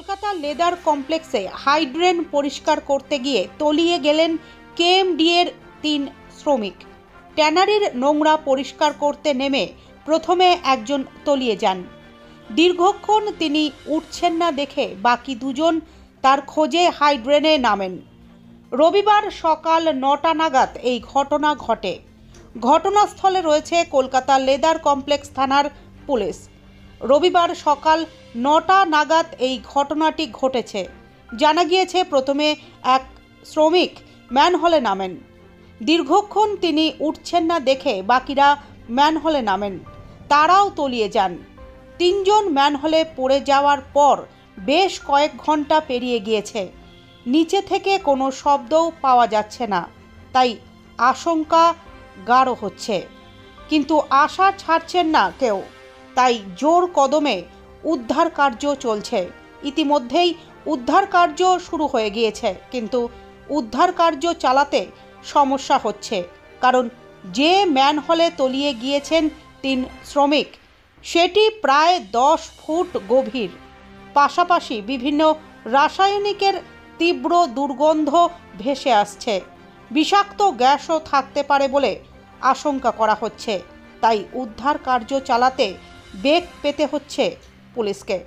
Kolkata leather কমপ্লেক্সে hydrant পরিষ্কার করতে গিয়ে তলিয়ে গেলেন কেএমডি এর 3 শ্রমিক। ট্যানারির নোংরা পরিষ্কার করতে নেমে প্রথমে একজন তলিয়ে যান। দীর্ঘক্ষণ তিনি উঠছেন না দেখে বাকি দুজন তার খোঁজে হাইড্রেনে নামেন। রবিবার সকাল 9টা নাগাদ এই ঘটনা ঘটে। ঘটনাস্থলে রয়েছে কলকাতা লেদার কমপ্লেক্স থানার পুলিশ। রবিবার সকাল 9টা নাগাদ এই ঘটনাটি ঘটেছে। জানা গিয়েছে প্রথমে এক শ্রমিক ম্যানহোলে নামেন। দীর্ঘক্ষণ তিনি উঠছেন না দেখে বাকিরা ম্যানহোলে নামেন। তারাও তলিয়ে যান। 3 জন ম্যানহোলে পড়ে যাওয়ার পর বেশ কয়েক ঘন্টা পেরিয়ে গিয়েছে। নিচে থেকে কোনো শব্দও পাওয়া যাচ্ছে না, তাই আশঙ্কা গাঢ় হচ্ছে। কিন্তু আশা ছাড়ছেন না কেউ, তাই জোর কদমে উদ্ধার কার্য চলছে। ইতিমধ্যেই উদ্ধার কার্য শুরু হয়ে গিয়েছে, কিন্তু উদ্ধার কার্য চালাতে সমস্যা হচ্ছে, কারণ যে ম্যানহোলে তলিয়ে গিয়েছেন 3 শ্রমিক সেটি প্রায় 10 ফুট গভীর। পাশাপাশি বিভিন্ন রাসায়নিকের তীব্র দুর্গন্ধ ভেসে আসছে। বিষাক্ত গ্যাসও থাকতে পারে বলে আশঙ্কা করা হচ্ছে। তাই উদ্ধার কার্য চালাতে বেগ পেতে হচ্ছে পুলিশকে।